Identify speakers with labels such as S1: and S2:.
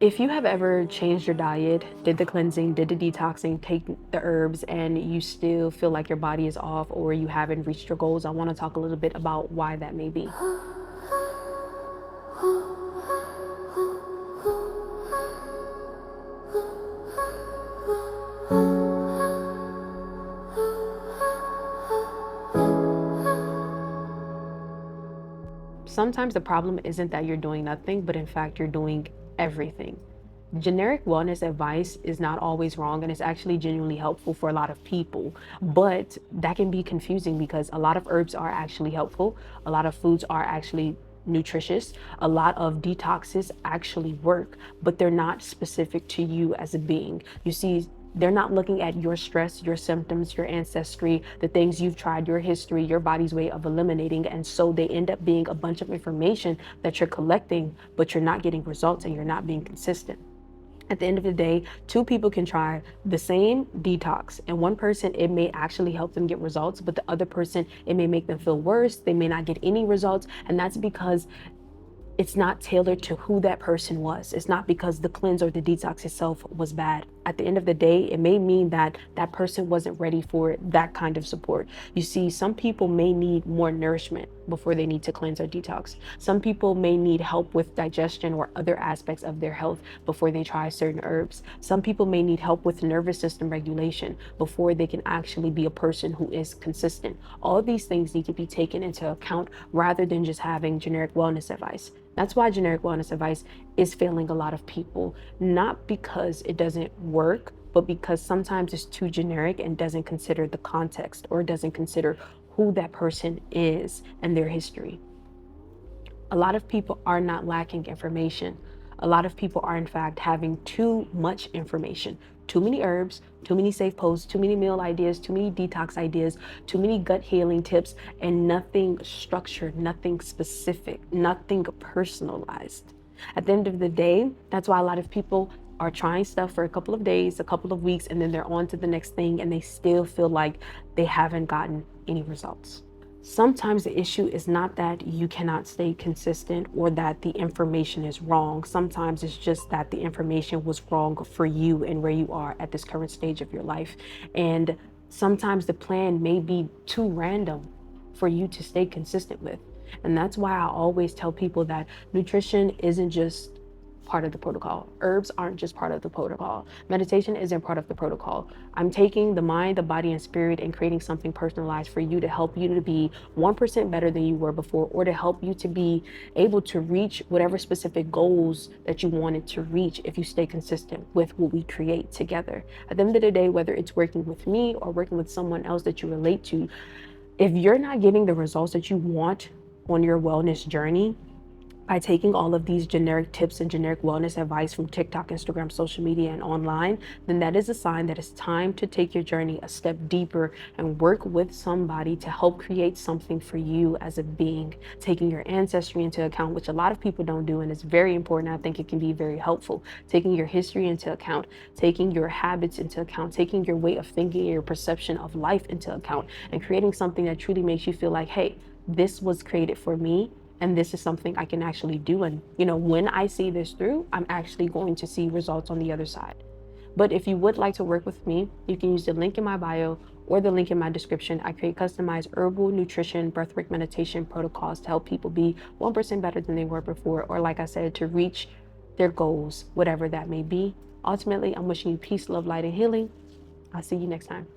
S1: If you have ever changed your diet, did the cleansing, did the detoxing, take the herbs, and you still feel like your body is off or you haven't reached your goals, I want to talk a little bit about why that may be. Sometimes the problem isn't that you're doing nothing, but in fact, you're doing everything. Generic wellness advice is not always wrong, and it's actually genuinely helpful for a lot of people. But that can be confusing because a lot of herbs are actually helpful, a lot of foods are actually nutritious, a lot of detoxes actually work, but they're not specific to you as a being. You see, they're not looking at your stress, your symptoms, your ancestry, the things you've tried, your history, your body's way of eliminating. And so they end up being a bunch of information that you're collecting, but you're not getting results and you're not being consistent. At the end of the day, two people can try the same detox, and one person, it may actually help them get results, but the other person, it may make them feel worse. They may not get any results. And that's because it's not tailored to who that person was. It's not because the cleanse or the detox itself was bad. At the end of the day, it may mean that that person wasn't ready for that kind of support. You see, some people may need more nourishment before they need to cleanse or detox. Some people may need help with digestion or other aspects of their health before they try certain herbs. Some people may need help with nervous system regulation before they can actually be a person who is consistent. All of these things need to be taken into account rather than just having generic wellness advice. That's why generic wellness advice is failing a lot of people, not because it doesn't work, but because sometimes it's too generic and doesn't consider the context or doesn't consider who that person is and their history. A lot of people are not lacking information. A lot of people are, in fact, having too much information, too many herbs, too many safe posts, too many meal ideas, too many detox ideas, too many gut healing tips, and nothing structured, nothing specific, nothing personalized. At the end of the day, that's why a lot of people are trying stuff for a couple of days, a couple of weeks, and then they're on to the next thing, and they still feel like they haven't gotten any results. Sometimes the issue is not that you cannot stay consistent or that the information is wrong. Sometimes it's just that the information was wrong for you and where you are at this current stage of your life. And sometimes the plan may be too random for you to stay consistent with. And that's why I always tell people that nutrition isn't just part of the protocol. Herbs aren't just part of the protocol. Meditation isn't part of the protocol. I'm taking the mind, the body, and spirit and creating something personalized for you to help you to be 1% better than you were before, or to help you to be able to reach whatever specific goals that you wanted to reach if you stay consistent with what we create together. At the end of the day, whether it's working with me or working with someone else that you relate to, if you're not getting the results that you want on your wellness journey, by taking all of these generic tips and generic wellness advice from TikTok, Instagram, social media, and online, then that is a sign that it's time to take your journey a step deeper and work with somebody to help create something for you as a being, taking your ancestry into account, which a lot of people don't do, and it's very important. I think it can be very helpful. Taking your history into account, taking your habits into account, taking your way of thinking, your perception of life into account, and creating something that truly makes you feel like, hey, this was created for me, and this is something I can actually do. And, when I see this through, I'm actually going to see results on the other side. But if you would like to work with me, you can use the link in my bio or the link in my description. I create customized herbal nutrition, breathwork meditation protocols to help people be 1% better than they were before, or like I said, to reach their goals, whatever that may be. Ultimately, I'm wishing you peace, love, light, and healing. I'll see you next time.